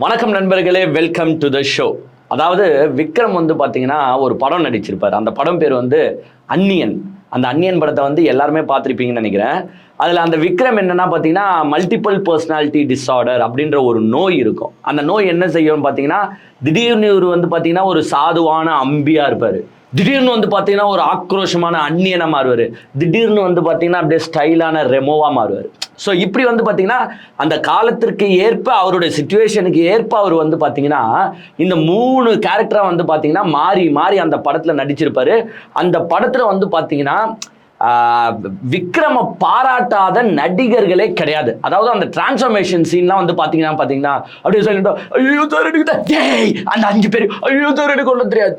வணக்கம் நண்பர்களே, welcome to the show. அதாவது விக்ரம் பார்த்தீங்கன்னா ஒரு படம் நடிச்சிருப்பார். அந்த படம் பேர் அந்நியன். அந்த அந்நியன் படத்தை எல்லாருமே பார்த்துருப்பீங்கன்னு நினைக்கிறேன். அதில் அந்த விக்ரம் என்னன்னா பார்த்தீங்கன்னா மல்டிபிள் பர்சனாலிட்டி டிஸார்டர் அப்படின்ற ஒரு நோய் இருக்கும். அந்த நோய் என்ன செய்யும் பார்த்தீங்கன்னா, திடீர்னு இவர் பார்த்தீங்கன்னா ஒரு சாதுவான அம்பியாக இருப்பார். திடீர்னு பார்த்தீங்கன்னா ஒரு ஆக்ரோஷமான அந்நியனை மாறுவார். திடீர்னு பார்த்தீங்கன்னா அப்படியே ஸ்டைலான ரெமோவாக மாறுவார். ஸோ இப்படி பார்த்தீங்கன்னா அந்த காலத்திற்கு ஏற்ப அவருடைய சிச்சுவேஷனுக்கு ஏற்ப அவர் பார்த்தீங்கன்னா இந்த 3 கேரக்டராக பார்த்தீங்கன்னா மாறி மாறி அந்த படத்தில் நடிச்சிருப்பாரு. அந்த படத்தில் பார்த்தீங்கன்னா விக்ரம பாராட்டாத நடிகர்களே கிடையாது. அதாவது அந்த டிரான்ஸ்ஃபர்மேஷன் சீன்லாம் பார்த்தீங்கன்னா அப்படியே சொல்லிட்டு ஐயோ சார் அந்த 5 பேர் ஐயோ சார் எனக்கு ஒன்றும் தெரியாது.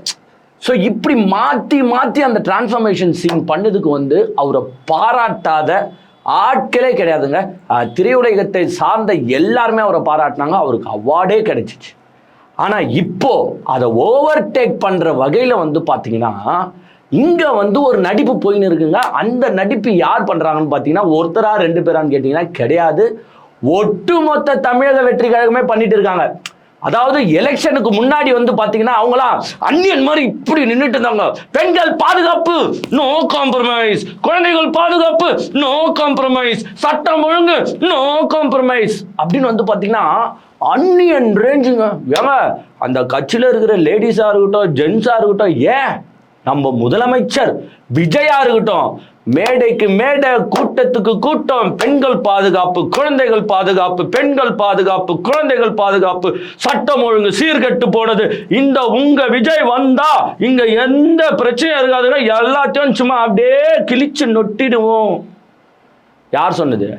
ஸோ இப்படி மாற்றி மாற்றி அந்த டிரான்ஸ்ஃபர்மேஷன் சீன் பண்ணதுக்கு அவரை பாராட்டாத ஆட்களே கிடையாதுங்க. திரையுலகத்தை சார்ந்த எல்லாருமே அவரை பாராட்டினாங்க. அவருக்கு அவார்டே கிடைச்சிச்சு. ஆனால் இப்போ அதை ஓவர்டேக் பண்ணுற வகையில் பார்த்தீங்கன்னா இங்கே ஒரு நடிப்பு போயின்னு இருக்குங்க. அந்த நடிப்பு யார் பண்ணுறாங்கன்னு பார்த்தீங்கன்னா ஒருத்தரா 2 பேரான்னு கேட்டிங்கன்னா கிடையாது. ஒட்டுமொத்த தமிழக வெற்றி கழகமே பண்ணிட்டு இருக்காங்க. அதாவது எலெக்ஷனுக்கு முன்னாடி பார்த்தீங்கன்னா அவங்களாம் அந்நியன் மாதிரி இப்படி நின்றுட்டு இருந்தாங்க. பெண்கள் பாதுகாப்பு நோ காம்ப்ரமைஸ், குழந்தைகள் பாதுகாப்பு நோ காம்ப்ரமைஸ், சட்டம் ஒழுங்கு நோ காம்ப்ரமைஸ் அப்படின்னு பார்த்தீங்கன்னா அந்நியன் ரேஞ்சுங்க. ஏங்க அந்த கட்சியில் இருக்கிற லேடிஸாக இருக்கட்டும், ஜென்ஸாக இருக்கட்டும், ஏன் நம்ம முதலமைச்சர் விஜயா இருக்கட்டும், மேடைக்கு மேடை, கூட்டத்துக்கு கூட்டம், பெண்கள் பாதுகாப்பு, குழந்தைகள் பாதுகாப்பு, பெண்கள் பாதுகாப்பு, குழந்தைகள் பாதுகாப்பு, சட்டம் ஒழுங்கு சீர்கெட்டு போனது, இந்த உங்க விஜய் வந்தா இங்க எந்த பிரச்சனையும் இருக்காதுன்னா எல்லாத்தையும் சும்மா அப்படியே கிழிச்சு நொட்டிடுவோம். யார் சொன்னது?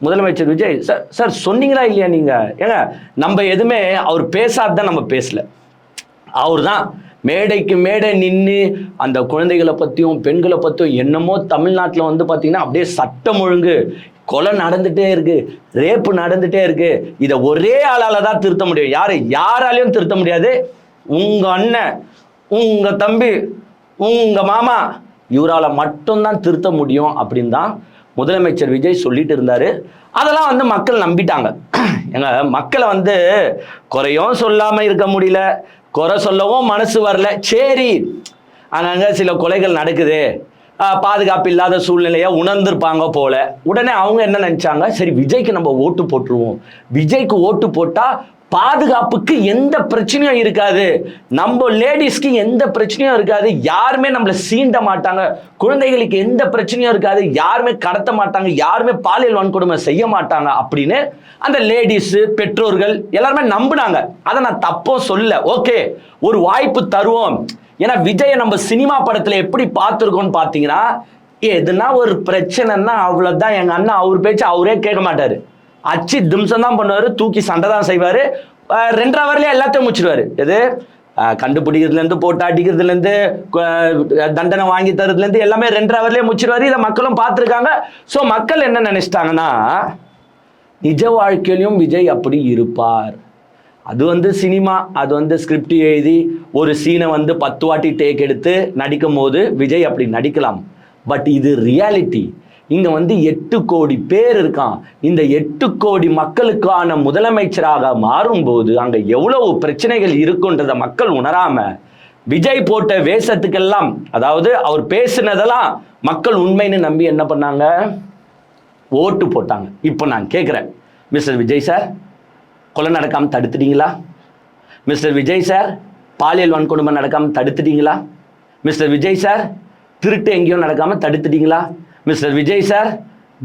முதலமைச்சர் விஜய் சார். சார் சொன்னீங்களா இல்லையா நீங்க? ஏங்க நம்ம எதுவுமே அவர் பேசாதான் நம்ம பேசல. அவர் தான் மேடைக்கு மேடை நின்று அந்த குழந்தைகளை பற்றியும் பெண்களை பற்றியும் என்னமோ தமிழ்நாட்டில் பார்த்தீங்கன்னா அப்படியே சட்டம் ஒழுங்கு, கொலை நடந்துகிட்டே இருக்கு, ரேப்பு நடந்துகிட்டே இருக்கு, இதை ஒரே ஆளால் தான் திருத்த முடியும். யாராலையும் திருத்த முடியாது. உங்கள் அண்ணன், உங்கள் தம்பி, உங்கள் மாமா, இவரால் மட்டும்தான் திருத்த முடியும் அப்படின்னு தான் முதலமைச்சர் விஜய் சொல்லிட்டு இருந்தார். அதெல்லாம் மக்கள் நம்பிட்டாங்க. எங்க மக்களை குறையும் சொல்லாமல் இருக்க முடியல, குறை சொல்லவும் மனசு வரல. சரி, அங்கங்கே சில கொலைகள் நடக்குது, பாதுகாப்பு இல்லாத சூழ்நிலையை உணர்ந்திருப்பாங்க போல. உடனே அவங்க என்ன நினச்சாங்க, சரி விஜய்க்கு நம்ம ஓட்டு போட்டுருவோம். விஜய்க்கு ஓட்டு போட்டால் பாதுகாப்புக்கு எந்த பிரச்சனையும் இருக்காது, நம்ம லேடிஸ்க்கு எந்த பிரச்சனையும் இருக்காது, யாருமே நம்மளை சீண்ட மாட்டாங்க, குழந்தைகளுக்கு எந்த பிரச்சனையும் இருக்காது, யாருமே கடத்த மாட்டாங்க, யாருமே பாலியல் வன்கொடுமை செய்ய மாட்டாங்க அப்படின்னு அந்த லேடிஸு, பெற்றோர்கள் எல்லாருமே நம்பினாங்க. அதை நான் தப்போ சொல்ல. ஓகே, ஒரு வாய்ப்பு தருவோம். ஏன்னா விஜயை நம்ம சினிமா படத்தில் எப்படி பார்த்துருக்கோம்னு பார்த்தீங்கன்னா, எதுனா ஒரு பிரச்சனைன்னா அவ்வளோதான், எங்கள் அண்ணன் அவர் பேச்சு அவரே கேட்க மாட்டார், அச்சு திம்சம் தான் பண்ணுவார், தூக்கி சண்டை தான் செய்வார், 2 ஹவர்லேயே எல்லாத்தையும் முடிச்சிடுவார். எது கண்டுபிடிக்கிறதுலேருந்து, போட்டு அடிக்கிறதுலேருந்து, தண்டனை வாங்கி தரதுலேருந்து எல்லாமே 2 ஹவர்லேயே முடிச்சிடுவார். இதை மக்களும் பார்த்துருக்காங்க. ஸோ மக்கள் என்ன நினைச்சிட்டாங்கன்னா, நிஜ வாழ்க்கையிலையும் விஜய் அப்படி இருப்பார். அது சினிமா, அது ஸ்கிரிப்ட் எழுதி ஒரு சீனை 10 வாட்டி டேக் எடுத்து நடிக்கும் போது விஜய் அப்படி நடிக்கலாம். பட் இது ரியாலிட்டி. இங்க 8 கோடி பேர் இருக்கான். இந்த 8 கோடி மக்களுக்கான முதலமைச்சராக மாறும்போது அங்க எவ்வளவு பிரச்சனைகள் இருக்குன்றத மக்கள் உணராம விஜய் போட்ட வேஷத்துக்கெல்லாம், அதாவது அவர் பேசினதெல்லாம் மக்கள் உண்மைன்னு நம்பி என்ன பண்ணாங்க, ஓட்டு போட்டாங்க. இப்போ நான் கேட்குறேன், மிஸ்டர் விஜய் சார் கொலை நடக்காமல் தடுத்துட்டீங்களா? மிஸ்டர் விஜய் சார் பாலியல் வன்கொடுமை நடக்காமல் தடுத்துட்டீங்களா? மிஸ்டர் விஜய் சார் திருட்டு எங்கேயும் நடக்காமல் தடுத்துட்டீங்களா? மிஸ்டர் விஜய் சார்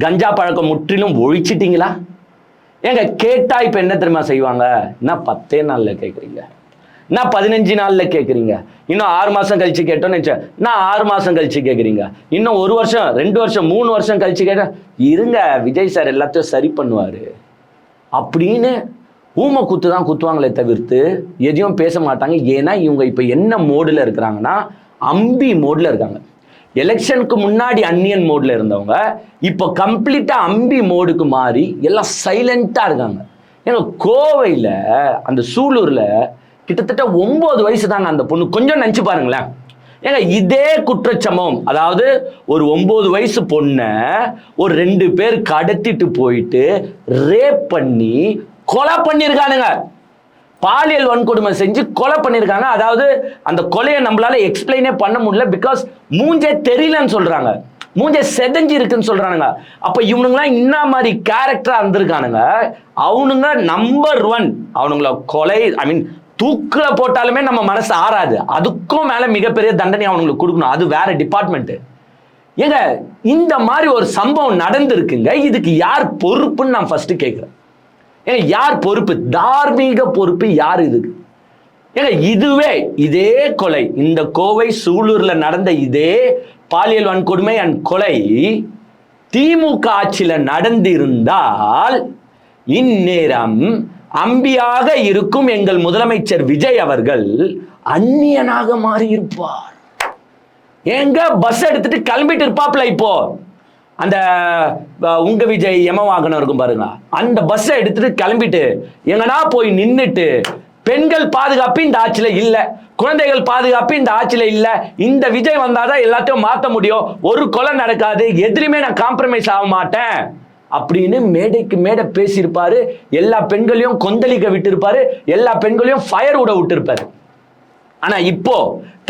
கஞ்சா பழக்கம் முற்றிலும் ஒழிச்சிட்டீங்களா? ஏங்க கேட்டா இப்போ என்ன தெரியுமா செய்வாங்க? என்ன 10 நாளில் கேட்குறீங்க, என்ன 15 நாளில் கேட்குறீங்க, இன்னும் 6 மாதம் கழிச்சு கேட்டோன்னு நினச்சேன், நான் 6 மாதம் கழிச்சு கேட்குறீங்க, இன்னும் 1 வருஷம் 2 வருஷம் 3 வருஷம் கழிச்சு கேட்டேன். இருங்க, விஜய் சார் எல்லாத்தையும் சரி பண்ணுவார் அப்படின்னு ஊமை குத்து தான் குத்துவாங்களே தவிர்த்து எதையும் பேச மாட்டாங்க. ஏன்னா இவங்க இப்போ என்ன மோடில் இருக்கிறாங்கன்னா, அம்பி மோடில் இருக்காங்க. எலெக்ஷனுக்கு முன்னாடி அந்நியன் மோடில் இருந்தவங்க இப்போ கம்ப்ளீட்டாக அம்பி மோடுக்கு மாறி எல்லாம் சைலண்ட்டாக இருக்காங்க. ஏங்க கோவையில் அந்த சூலூரில் கிட்டத்தட்ட 9 வயசு தாங்க அந்த பொண்ணு. கொஞ்சம் நினச்சி பாருங்களேன். ஏங்க இதே குற்றச்சம்பவம், அதாவது ஒரு 9 வயசு பொண்ணை ஒரு 2 பேர் கடத்திட்டு போயிட்டு ரேப் பண்ணி கொலை பண்ணியிருக்கானுங்க, பாலியல் வன்கொடுமை செஞ்சு கொலை பண்ணியிருக்காங்க. அதாவது அந்த கொலையை நம்மளால எக்ஸ்பிளைனே பண்ண முடியல, பிகாஸ் மூஞ்சே தெரியலன்னு சொல்றாங்க, மூஞ்சே செதஞ்சு இருக்குன்னு சொல்றானுங்க. அப்ப இவனுங்களாம் என்ன மாதிரி கேரக்டரா இருந்திருக்கானுங்க. அவனுங்க நம்பர் 1, அவனுங்கள கொலை, ஐ மீன் தூக்குல போட்டாலுமே நம்ம மனசு ஆறாது, அதுக்கும் மேல மிகப்பெரிய தண்டனை அவங்களுக்கு கொடுக்கணும், அது வேற டிபார்ட்மெண்ட். ஏங்க இந்த மாதிரி ஒரு சம்பவம் நடந்திருக்குங்க, இதுக்கு யார் பொறுப்புன்னு நான் ஃபர்ஸ்ட் கேட்கிறேன். ஏங்க யார் பொறுப்பு, தார்மீக பொறுப்பு யார் இதுக்கு? ஏங்க இதுவே இதே கொலை, இந்த கோவை சூலூர்ல நடந்த இதே பாலியல் வன்கொடுமை அண்ட் கொலை திமுக ஆட்சியில நடந்திருந்தால் இந்நேரம் அம்பியாக இருக்கும் எங்கள் முதலமைச்சர் விஜய் அவர்கள் அந்நியனாக மாறி இருப்பார். எங்க பஸ் எடுத்துட்டு கிளம்பிட்டு இருப்பாப்ல. இப்போ அந்த உங்க விஜய் எம வாகனம் இருக்கும் பாருங்க, அந்த பஸ்ஸை எடுத்துட்டு கிளம்பிட்டு எங்கன்னா போய் நின்னுட்டு, பெண்கள் பாதுகாப்பு இந்த ஆட்சியில இல்ல, குழந்தைகள் பாதுகாப்பு இந்த ஆட்சியில இல்ல, இந்த விஜய் வந்தாதான் எல்லாத்தையும் மாற்ற முடியும், ஒரு கொலை நடக்காது, எதிலுமே நான் காம்ப்ரமைஸ் ஆக மாட்டேன் அப்படின்னு மேடைக்கு மேடை பேசியிருப்பாரு. எல்லா பெண்களையும் கொந்தளிக்க விட்டு இருப்பாரு, எல்லா பெண்களையும் ஃபயர் விட விட்டு இருப்பாரு. ஆனா இப்போ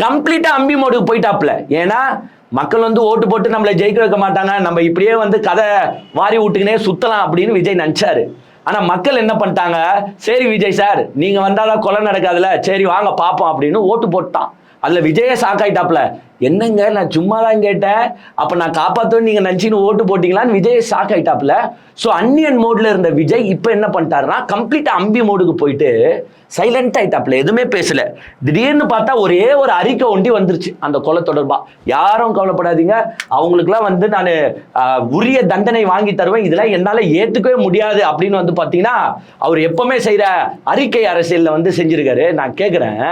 கம்ப்ளீட்டா அம்பி மோடுக்கு போயிட்டாப்ல. ஏன்னா மக்கள் வந்து ஓட்டு போட்டு நம்மளை ஜெயிக்க வைக்க மாட்டாங்க, நம்ம இப்படியே வந்து கதை வாரி விட்டுக்கினே சுத்தலாம் அப்படின்னு விஜய் நினைச்சாரு. ஆனா மக்கள் என்ன பண்ணிட்டாங்க, சரி விஜய் சார் நீங்க வந்தாதான் கொலை நடக்காதுல, சரி வாங்க பாப்போம் அப்படின்னு ஓட்டு போட்டான். அதுல விஜயே ஷாக்காயிட்டாப்ல. என்னங்க நான் சும்மா தான் கேட்டேன், அப்ப நான் காப்பாத்துவேன் நீங்க நினைச்சின்னு ஓட்டு போட்டீங்களான்னு விஜய் ஷாக் ஆயிட்டாப்ல. ஸோ அன்னியன் மோட்ல இருந்த விஜய் இப்ப என்ன பண்ணிட்டாருன்னா கம்ப்ளீட்டா அம்பி மோடுக்கு போயிட்டு சைலண்ட் ஆயிட்டாப்ல, எதுவுமே பேசல. திடீர்னு பார்த்தா ஒரே ஒரு அறிக்கை ஒண்டி வந்துருச்சு அந்த கொலை தொடர்பா. யாரும் கவலைப்படாதீங்க, அவங்களுக்குலாம் வந்து நான் உரிய தண்டனை வாங்கி தருவேன், இதெல்லாம் என்னால ஏத்துக்கவே முடியாது அப்படின்னு வந்து பாத்தீங்கன்னா அவர் எப்பவுமே செய்யற அறிக்கை அரசியல்ல வந்து செஞ்சிருக்காரு. நான் கேட்கிறேன்,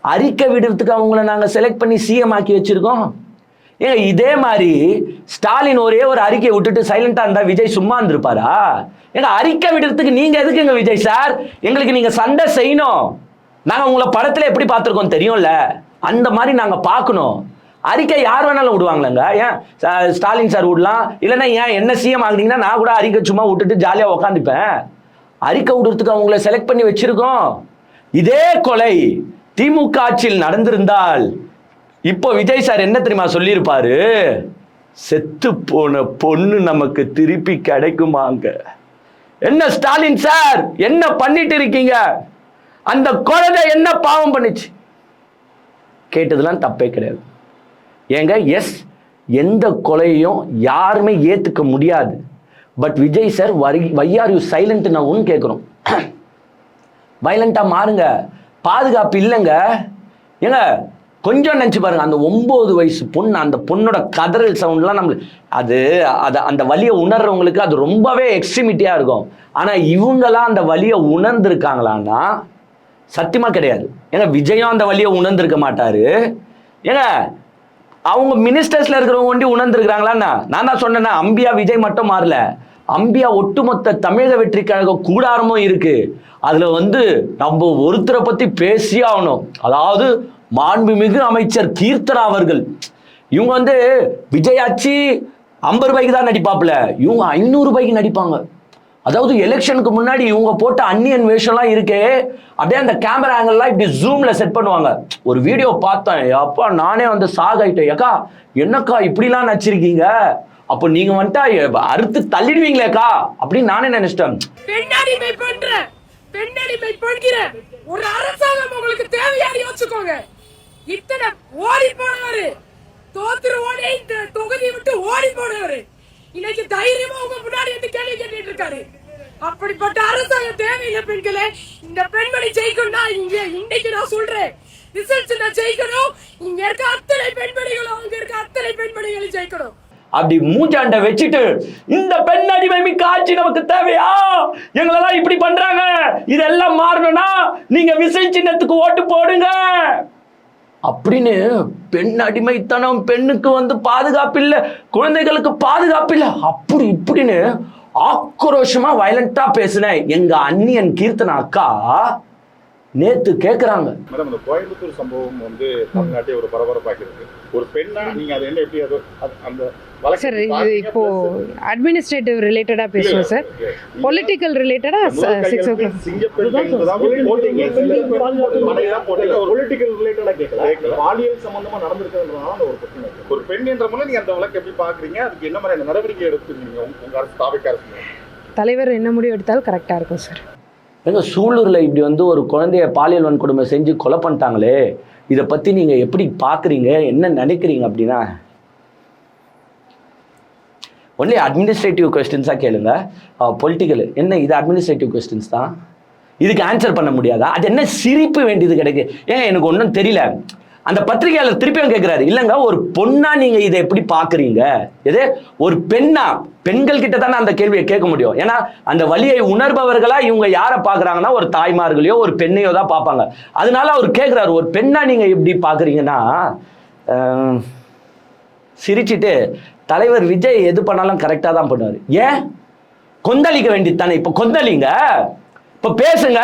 அறிக்கை விடுறதுக்கு அவங்கள நாங்க செலக்ட் பண்ணி சிஎம் ஆக்கி வச்சிருக்கோம். ஏங்க இதே மாதிரி ஸ்டாலின் ஒரே ஒரு அறிக்கை விட்டுட்டு சைலண்டா இருந்தா விஜய் சும்மா இருந்திருப்பாரா? ஏங்க அறிக்கை விடுறதுக்கு நீங்க எதுக்குங்க விஜய் சார்? எங்களுக்கு நீங்க சண்டை செய்யணும், நாங்க உங்களை படத்துல எப்படி பார்த்திருக்கோம் தெரியும்ல, அந்த மாதிரி நாங்க பார்க்கணும். அறிக்கை யார் வேணாலும் விடுவாங்களேங்க, ஏன் ஸ்டாலின் சார் விடலாம், இல்லைன்னா ஏன் என்ன சிஎம் ஆகுனீங்கன்னா நான் கூட அறிக்கை சும்மா விட்டுட்டு ஜாலியா உக்காந்துப்பேன். அறிக்கை விடுறதுக்கு அவங்கள செலக்ட் பண்ணி வச்சிருக்கோம். இதே கொலை திமுக ஆட்சியில் நடந்திருந்தால் இப்போ விஜய் சார் என்ன தெரியுமா சொல்லியிருப்பாரு, செத்து போன பொண்ணு நமக்கு திருப்பி கிடைக்குமாங்க. என்ன ஸ்டாலின் சார் என்ன பண்ணிட்டு இருக்கீங்க, அந்த குழந்தை என்ன பாவம் பண்ணிச்சு? கேட்டதெல்லாம் தப்பே கிடையாது. ஏங்க எஸ், எந்த கொலையும் யாருமே ஏத்துக்க முடியாது. But Vijay sir why are you silent நான் ஒன்று கேட்குறோம். வைலண்டா மாறுங்க, பாதுகாப்பு இல்லைங்க. ஏங்க கொஞ்சம் நினச்சி பாருங்க, அந்த 9 வயசு பொண்ணு, அந்த பொண்ணோட கதறல் சவுண்ட்லாம் நம்மளுக்கு அது அந்த வலியை உணர்றவங்களுக்கு அது ரொம்பவே எக்ஸ்ட்ரீமிட்டியாக இருக்கும். ஆனால் இவங்கெல்லாம் அந்த வலியை உணர்ந்திருக்காங்களான்னா சத்தியமா கிடையாது. ஏங்க விஜயும் அந்த வலியை உணர்ந்திருக்க மாட்டாரு. ஏங்க அவங்க மினிஸ்டர்ஸ்ல இருக்கிறவங்க ஒண்டி உணர்ந்திருக்கிறாங்களான்னா, நான் தான் சொன்னேன்னா அம்பியா விஜய் மட்டும் மாறல, அம்பியா ஒட்டுமொத்த தமிழக வெற்றி கழக கூடாரமும் இருக்கு. அதுல வந்து நம்ம ஒருத்தரை பத்தி பேசி ஆகணும், அதாவது மாண்புமிகு அமைச்சர் கீர்த்தனா அவர்கள். இவங்க வந்து விஜய் ஆட்சி 50 ரூபாய்க்கு தான் நடிப்பாப்புல, இவங்க 500 ரூபாய்க்கு நடிப்பாங்க. அதாவது எலெக்ஷனுக்கு முன்னாடி இவங்க போட்ட அன்னியன் வேஷம்லாம் இருக்கே, அப்படியே அந்த கேமரா ஆங்கிள்லாம் இப்படி ஜூம்ல செட் பண்ணுவாங்க. ஒரு வீடியோ பார்த்தேன், அப்பா நானே வந்து சாகாயிட்டேன், ஏக்கா என்னக்கா இப்படிலாம் நடிச்சிருக்கீங்க, அப்போ நீங்க வந்துட்டா அறுத்து தள்ளிடுவீங்களேக்கா அப்படின்னு நானே நினைச்சிட்டேன். பெண்ணடிமை பண்கிற ஒரு அரசாங்கம் உங்களுக்கு தேவையான யோசிச்சுக்கோங்க. இத்தனை ஓடி போனவரு, தோத்துரு ஓடி இந்த தொகுதியை விட்டு ஓடி போனவரு இன்னைக்கு தைரியமா உங்க முன்னாடி வந்து கேள்வி கேட்டுட்டு இருக்காரு. அப்படிப்பட்ட அரசாங்கம் தேவையில்லை பெண்களே. இந்த பெண்மணி ஜெயிக்கணும்னா இங்க இன்னைக்கு நான் சொல்றேன், ரிசல்ட்ஸ் ஜெயிக்கணும். இங்க இருக்க அத்தனை பெண்மணிகளும் அங்க இருக்க அத்தனை பெண்மணிகளும் ஜெயிக்கணும். அப்படி மூஞ்சாண்ட வச்சுட்டு இந்த பெண் அடிமை மிக்க ஆட்சி நமக்கு தேவையா, எங்களெல்லாம் இப்படி பண்றாங்க, இதெல்லாம் மாறணும்னா நீங்க விசில் சின்னத்துக்கு ஓட்டு போடுங்க அப்படின்னு பெண் அடிமைத்தனம், பெண்ணுக்கு வந்து பாதுகாப்பு இல்லை, குழந்தைகளுக்கு பாதுகாப்பு இல்லை, அப்படி இப்படின்னு ஆக்ரோஷமா வயலண்டா பேசின எங்க அன்னியன் கீர்த்தனா அக்கா நேத்து கேட்குறாங்க. மேடம், இந்த கோயம்புத்தூர் சம்பவம் வந்து தமிழ்நாட்டை ஒரு பரபரப்பாக்கிறது. ஒரு பெண்ணா நீங்க அதை என்ன எப்படி அந்த சார் இது இப்போ அட்மினிஸ்ட்ரேட்டிவ் ரிலேட்டடா பேசுவோம் சார். பொலிட்டிக்கல் ரிலேட்டடா 6 o'clock பாலியல் சம்பந்தமா நடந்திருக்கிறதுனால ஒரு பிரச்சனை. ஒரு பெண் என்ற முறை நீங்க அந்த வழக்கு எப்படி பாக்குறீங்க? அதுக்கு என்ன மாதிரி நடவடிக்கை எடுத்துருக்கீங்க உங்க அரசு, தாவேக்கா அரசு? தலைவர் என்ன முடிவு எடுத்தாலும் கரெக்டா இருக்கும் சார். எங்க சூலூர்ல இப்படி வந்து ஒரு குழந்தைய பாலியல் வன்கொடுமை செஞ்சு கொலை பண்ணிட்டாங்களே, இதை பத்தி நீங்க எப்படி பாக்குறீங்க, என்ன நினைக்கிறீங்க அப்படின்னா ஒன்லி அட்மினிஸ்ட்ரேட்டிவ் கொஸ்டின்ஸாக கேளுங்க. பொலிட்டிக்கல் என்ன இது அட்மினிஸ்ட்ரேட்டிவ் கொஸ்டின்ஸ் தான், இதுக்கு ஆன்சர் பண்ண முடியாதா? அது என்ன சிரிப்பு வேண்டியது கிடைக்கு? ஏன் எனக்கு ஒன்றும் தெரியல. அந்த பத்திரிகையாளர் திருப்பியும் கேட்குறாரு, இல்லைங்க ஒரு பொண்ணா நீங்க இதை எப்படி பார்க்குறீங்க? எது ஒரு பெண்ணா? பெண்கள் கிட்ட தானே அந்த கேள்வியை கேட்க முடியும். ஏன்னா அந்த வலியை உணர்பவர்களா இவங்க யாரை பார்க்குறாங்கன்னா ஒரு தாய்மார்களையோ ஒரு பெண்ணையோ தான் பார்ப்பாங்க. அதனால அவர் கேட்குறாரு, ஒரு பெண்ணா நீங்க எப்படி பார்க்குறீங்கன்னா சிரிச்சிட்டு தலைவர் விஜய் எது பண்ணாலும் கரெக்டாக தான் பண்ணுவார். ஏன் கொந்தளிக்க வேண்டியது தானே? இப்போ கொந்தளிங்க, இப்போ பேசுங்க.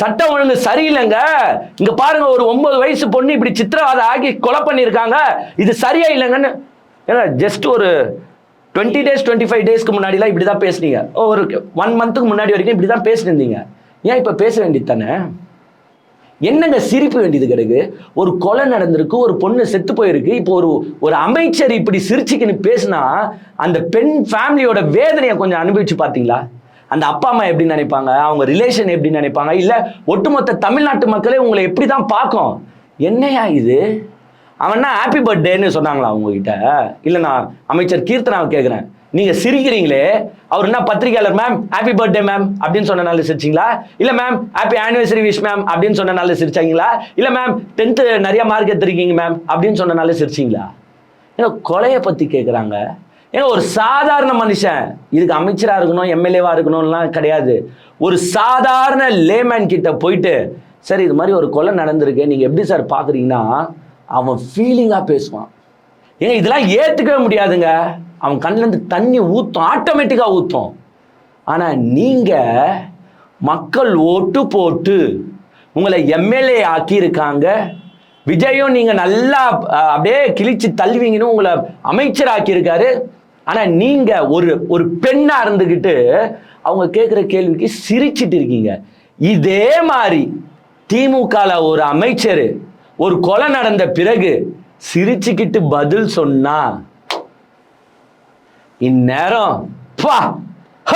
சட்டம் ஒழுங்கு சரியில்லைங்க. இங்க பாருங்க, ஒரு 9 வயசு பொண்ணு இப்படி சித்திரவதை ஆகி கொலை பண்ணியிருக்காங்க, இது சரியா இல்லைங்கன்னு. ஏன்னா ஜஸ்ட் ஒரு 20 days 25 daysக்கு முன்னாடிலாம் இப்படி தான் பேசுனீங்க. ஒரு 1 monthக்கு முன்னாடி வரைக்கும் இப்படி தான் பேசினிருந்தீங்க. ஏன் இப்போ பேச வேண்டியது தானே? என்னங்க சிரிப்பு வேண்டியது கிடைக்கு? ஒரு கொலை நடந்திருக்கு, ஒரு பொண்ணு செத்து போயிருக்கு. இப்போ ஒரு அமைச்சர் இப்படி சிரிச்சுக்குன்னு பேசினா அந்த பெண் ஃபேமிலியோட வேதனையை கொஞ்சம் அனுபவிச்சு பார்த்தீங்களா? அந்த அப்பா அம்மா எப்படி நினைப்பாங்க, அவங்க ரிலேஷன் எப்படி நினைப்பாங்க, இல்லை ஒட்டுமொத்த தமிழ்நாட்டு மக்களே உங்களை எப்படி தான் பார்க்கும்? என்னையா இது? அவன்னா ஹாப்பி பர்த்டேன்னு சொன்னாங்களா உங்ககிட்ட? இல்லை நான் அமைச்சர் கீர்த்தனாவை கேட்குறேன், நீங்க சிரிக்கிறீங்களே, அவர் என்ன பத்திரிகையாளர் மேம் ஹாப்பி பர்த்டே மேம் அப்படின்னு சொன்னனால சிரிச்சிங்களா? இல்ல ma'am happy anniversary wish ma'am அப்படின்னு சொன்னனால சிரிச்சாங்களா? இல்ல மேம் 10th நிறைய மார்க் எடுத்திருக்கீங்க மேம் அப்படின்னு சொன்னனால சிரிச்சிங்களா? ஏன்னா கொலையை பத்தி கேட்குறாங்க. ஏன்னா ஒரு சாதாரண மனுஷன், இதுக்கு அமைச்சராக இருக்கணும் எம்எல்ஏவா இருக்கணும்லாம் கிடையாது, ஒரு சாதாரண லேமேன் கிட்ட போயிட்டு சரி இது மாதிரி ஒரு கொலை நடந்திருக்கு நீங்க எப்படி சார் பாக்குறீங்கன்னா அவன் ஃபீலிங்கா பேசுவான். ஏங்க இதெல்லாம் ஏத்துக்கவே முடியாதுங்க. அவன் கண்ணிலேருந்து தண்ணி ஊற்றும், ஆட்டோமேட்டிக்காக ஊற்றும். ஆனால் நீங்கள் மக்கள் ஓட்டு போட்டு உங்களை எம்எல்ஏ ஆக்கியிருக்காங்க. விஜயும் நீங்கள் நல்லா அப்படியே கிழிச்சு தள்ளுவீங்கன்னு உங்களை அமைச்சர் ஆக்கியிருக்காரு. ஆனால் நீங்கள் ஒரு பெண்ணாக இருந்துக்கிட்டு அவங்க கேட்குற கேள்விக்கு சிரிச்சிட்டு இருக்கீங்க. இதே மாதிரி திமுகவில் ஒரு அமைச்சர் ஒரு கொலை நடந்த பிறகு சிரிச்சுக்கிட்டு பதில் சொன்னா இந்நேரம்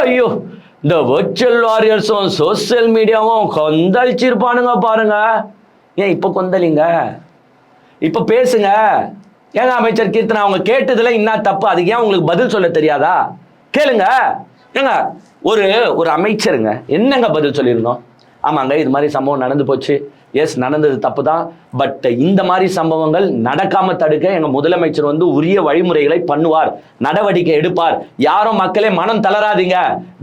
ஐயோ இந்த வர்ச்சுவல் வாரியர்ஸும் சோசியல் மீடியாவும் கொந்தளிச்சிருப்பானுங்க பாருங்க. ஏன் இப்போ கொந்தளிங்க, இப்போ பேசுங்க. ஏங்க அமைச்சர் கீர்த்தனா அவங்க கேட்டதுல என்ன தப்பு? அதுக்கு ஏன் உங்களுக்கு பதில் சொல்ல தெரியாதா? கேளுங்க. ஏங்க ஒரு அமைச்சருங்க என்னங்க பதில் சொல்லியிருந்தோம்? ஆமாங்க இது மாதிரி சம்பவம் நடந்து போச்சு, எஸ் நடந்தது தப்பு தான், பட் இந்த மாதிரி சம்பவங்கள் நடக்காம தடுக்க எங்க முதலமைச்சர் வந்து உரிய வழிமுறைகளை பண்ணுவார், நடவடிக்கை எடுப்பார். யாரும் மக்களே மனம் தளராதீங்க,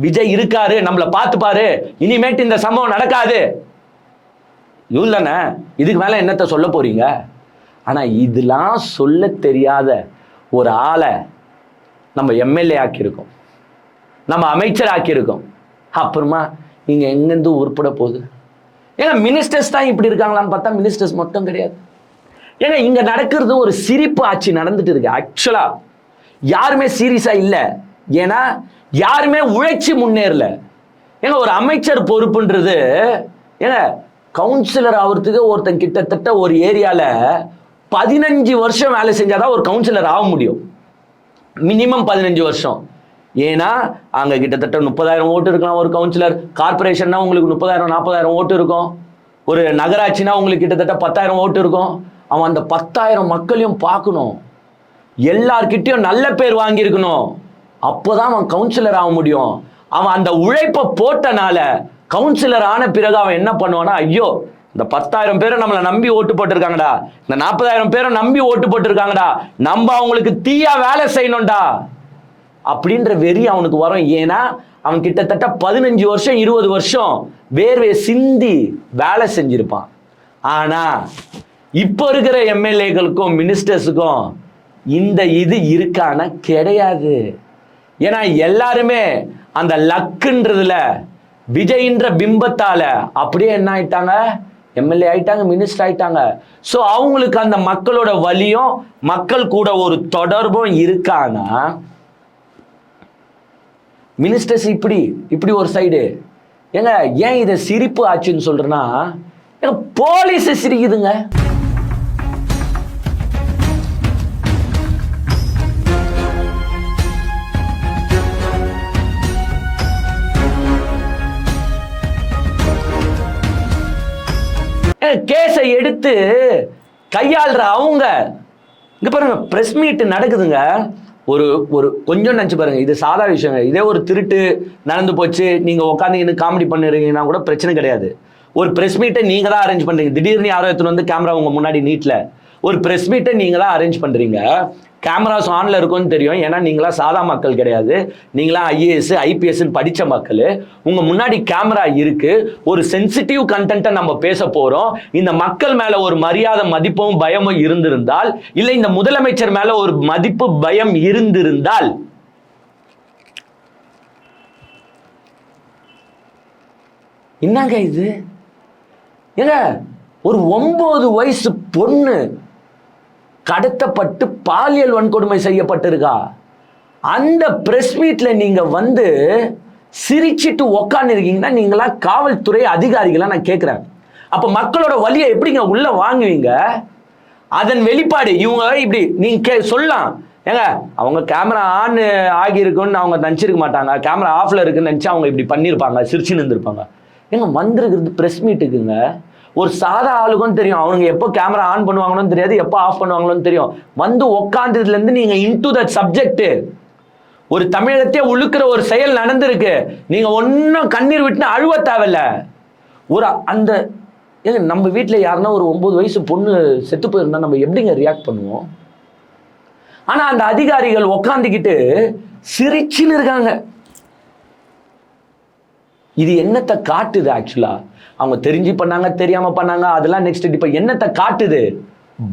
விஜய் இருக்காரு, நம்மளை பார்த்துப்பாரு, இனிமேட்டு இந்த சம்பவம் நடக்காது. இல்லைண்ணே இதுக்கு மேல என்னத்த சொல்ல போறீங்க? ஆனா இதெல்லாம் சொல்ல தெரியாத ஒரு ஆளை நம்ம எம்எல்ஏ ஆக்கியிருக்கோம், நம்ம அமைச்சர் ஆக்கியிருக்கோம். அப்புறமா நீங்க எங்கிருந்து உருப்பட போகுது? ஏங்க மினிஸ்டர்ஸ் தான் இப்படி இருக்காங்களான்னு பார்த்தா மினிஸ்டர்ஸ் மட்டும் கிடையாது. ஏங்க இங்க நடக்கிறது ஒரு சிரிப்பு ஆட்சி நடந்துட்டு இருக்கு. ஆக்சுவலா யாருமே சீரியஸா இல்லை, ஏன்னா யாருமே உழைச்சி முன்னேறல. ஏங்க ஒரு அமைச்சர் பொறுப்புன்றது, ஏங்க கவுன்சிலர் ஆகிறதுக்கு ஒருத்தன் கிட்டத்தட்ட ஒரு ஏரியால 15 வருஷம் வேலை செஞ்சாதான் ஒரு கவுன்சிலர் ஆக முடியும், மினிமம் 15 வருஷம். ஏன்னா அங்க கிட்டத்தட்ட 30,000 ஓட்டு இருக்கலாம் ஒரு கவுன்சிலர். கார்பரேஷன்னா உங்களுக்கு 30,000 40,000 ஓட்டு இருக்கும். ஒரு நகராட்சினா உங்களுக்கு கிட்டத்தட்ட 10,000 ஓட்டு இருக்கும். அவன் அந்த 10,000 மக்களையும் பார்க்கணும், எல்லார்கிட்டையும் நல்ல பேர் வாங்கியிருக்கணும், அப்போதான் அவன் கவுன்சிலர் ஆக முடியும். அவன் அந்த உழைப்பை போட்டனால கவுன்சிலர் ஆன பிறகு அவன் என்ன பண்ணுவானா, ஐயோ இந்த 10,000 பேரை நம்மளை நம்பி ஓட்டு போட்டிருக்காங்கடா, இந்த 40,000 பேரை நம்பி ஓட்டு போட்டிருக்காங்கடா, நம்ம அவங்களுக்கு தீயா வேலை செய்யணும்டா அப்படின்ற வெறி அவனுக்கு வரும். ஏன்னா அவன் கிட்டத்தட்ட 15 வருஷம் 20 வருஷம் வேர்வை சிந்தி வேலை செஞ்சிருப்பான். ஆனா இப்போ இருக்கிற எம்எல்ஏக்களுக்கும் மினிஸ்டர்ஸுக்கும் இந்த இது இருக்கான கிடையாது. ஏன்னா எல்லாருமே அந்த லக்குன்றதுல விஜய்ன்ற பிம்பத்தால அப்படியே என்ன ஆயிட்டாங்க, எம்எல்ஏ ஆயிட்டாங்க, மினிஸ்டர் ஆயிட்டாங்க. ஸோ அவங்களுக்கு அந்த மக்களோட வலியும் மக்கள் கூட ஒரு தொடர்பும் இருக்கானா? மினிஸ்டர்ஸ் இப்படி ஒரு சைடு. ஏங்க ஏன் இதை சிரிப்பு ஆச்சுன்னு சொல்றேன்னா, போலீஸ் சிரிக்குதுங்க. கேஸை எடுத்து கையாளுற அவங்க இங்க பாருங்க, பிரஸ் மீட் நடக்குதுங்க. ஒரு ஒரு கொஞ்சம் நினைச்சு பாருங்க, இது சாதா விஷயங்க. இதே ஒரு திருட்டு நடந்து போச்சு, நீங்க உட்காந்து காமெடி பண்ணுறீங்கன்னா கூட பிரச்சனை கிடையாது. ஒரு பிரஸ் மீட்டை நீங்க தான் அரேஞ்ச் பண்றீங்க. திடீர்னு யாரோ எடுத்துன்னு வந்து கேமரா உங்க முன்னாடி நீட்ல ஒரு பிரஸ் மீட்டை நீங்க தான் அரேஞ்ச் பண்றீங்க. கேமராஸ் ஆன்ல இருக்கும்னு தெரியும், ஏன்னா நீங்களா சாதா மக்கள் கிடையாது, நீங்களா ஐஏஎஸ் ஐபிஎஸ் படிச்ச மக்கள். உங்க முன்னாடி கேமரா இருக்கு, ஒரு சென்சிட்டிவ் கண்டென்ட்டை நம்ம பேச போறோம். இந்த மக்கள் மேல ஒரு மரியாதை மதிப்பும் பயமும் இருந்திருந்தால், இல்லை இந்த முதலமைச்சர் மேல ஒரு மதிப்பு பயம் இருந்திருந்தால், என்னங்க இது? ஏங்க ஒரு 9 வயசு பொண்ணு கடத்தப்பட்டு பாலியல் வன்கொடுமை செய்யப்பட்டிருக்கா. அந்த பிரஸ் மீட்ல நீங்க வந்து சிரிச்சிட்டு உக்காந்து இருக்கீங்கன்னா, நீங்களா காவல்துறை அதிகாரிகளா நான் கேட்கிறேன். அப்ப மக்களோட வலியை எப்படிங்க உள்ள வாங்குவீங்க? அதன் வெளிப்பாடு இவங்க இப்படி நீங்க சொல்லலாம். ஏங்க அவங்க கேமரா ஆன் ஆகி இருக்குன்னு அவங்க நினைச்சிருக்க மாட்டாங்க, கேமரா ஆஃப்ல இருக்குன்னு நினைச்சு அவங்க இப்படி பண்ணிருப்பாங்க, சிரிச்சு நின்றுருப்பாங்க. ஏங்க வந்திருக்கிறது பிரஸ் மீட்டுக்குங்க. ஒரு சாதா ஆளுக்கும் தெரியும் அவங்க எப்போ கேமரா ஆன் பண்ணுவாங்கன்னு தெரியாது, எப்போ ஆஃப் பண்ணுவாங்களோன்னு தெரியும். வந்து உட்காந்ததுல இருந்து நீங்க இன்டு தட் சப்ஜெக்ட். ஒரு தமிழகத்தையே உழுக்கிற ஒரு செயல் நடந்திருக்கு, நீங்க ஒன்னும் கண்ணீர் விட்டு அழுவ தேவையில்ல. ஒரு அந்த நம்ம வீட்டில் யாருன்னா ஒரு 9 வயசு பொண்ணு செத்து போயிருந்தா நம்ம எப்படிங்க ரியாக்ட் பண்ணுவோம்? ஆனா அந்த அதிகாரிகள் உக்காந்துக்கிட்டு சிரிச்சுன்னு இருக்காங்க. இது என்னத்தை காட்டுது? ஆக்சுவலா அவங்க தெரிஞ்சு பண்ணாங்க, தெரியாம பண்ணாங்க, அதெல்லாம் நெக்ஸ்ட். இப்ப என்னத்தை காட்டுது?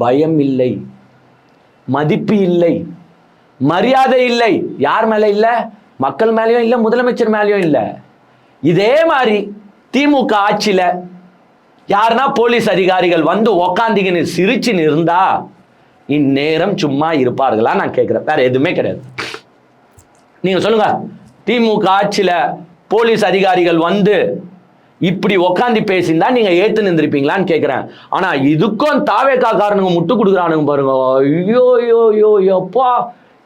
பயம் இல்லை, மதிப்பு இல்லை, மரியாதை இல்லை. யார் மேல இல்ல? மக்கள் மேலேயும் இல்ல, முதலமைச்சர் மேலேயும் இல்ல. இதே மாதிரி திமுக ஆட்சியில யாருன்னா போலீஸ் அதிகாரிகள் வந்து உக்காந்திங்கன்னு சிரிச்சுன்னு இருந்தா இந்நேரம் சும்மா இருப்பார்களா நான் கேட்கிறேன். வேற எதுவுமே கிடையாது. நீங்க சொல்லுங்க, திமுக ஆட்சியில போலீஸ் அதிகாரிகள் வந்து இப்படி உக்காந்து பேசியிருந்தா நீங்க ஏத்து நின்றுப்பீங்களான்னு கேட்கிறேன். ஆனா இதுக்கும் தாவேகா காரனுங்க முட்டு கொடுக்குறானுங்க பாருங்க. ஐயோ யோ யோ யோப்பா,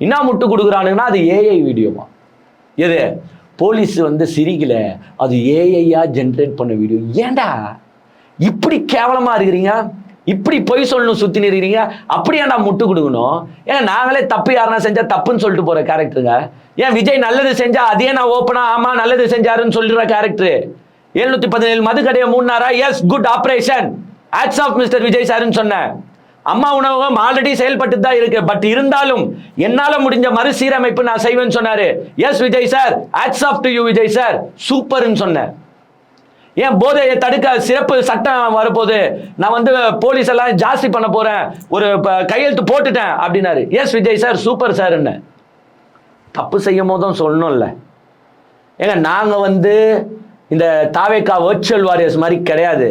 என்ன முட்டு கொடுக்குறானுங்கன்னா அது ஏஐ வீடியோமா. எது? போலீஸ் வந்து சிரிக்கல, அது ஏஐயா ஜென்ரேட் பண்ண வீடியோ. ஏண்டா இப்படி கேவலமா இருக்கிறீங்க? இப்படி பொய் சொல்லணும் சுத்தி நிற்கிறீங்க? அப்படியாண்டா முட்டு கொடுக்கணும்? ஏன்னா நாங்களே தப்பு யாருன்னா செஞ்சா தப்புன்னு சொல்லிட்டு போற கேரக்டருங்க. ஏன் விஜய் நல்லது செஞ்சா அதே நான் ஓப்பனா ஆமா நல்லது செஞ்சாருன்னு சொல்லிடுற கேரக்டர். 717 மது கடையை மூடினாரா? Yes, good operation, hats off mister Vijay சார்ன்னு சொன்னேன். அம்மா உணவகம் ஆல்ரெடி செயல்பட்டு தான் இருக்கு, பட் இருந்தாலும் என்னால முடிஞ்ச மறுசீரமைப்பு நான் செய்வேன்னு சொன்னாரு. Yes Vijay sir, hats off to you Vijay sir, சூப்பர்னு சொன்னேன். ஏன் போதையை தடுக்க சிறப்பு சட்டம் வரப்போது, நான் வந்து போலீஸ் எல்லாம் ஜாஸ்தி பண்ண போறேன், ஒரு கையெழுத்து போட்டுட்டேன் அப்படின்னாரு. Yes Vijay sir, super sir. தப்பு செய்யும் போதும் சொல்லணும்ல. ஏங்க நாங்க வந்து இந்த தாவேகா வர்ச்சுவல் வாரியர்ஸ் மாதிரி கிடையாது.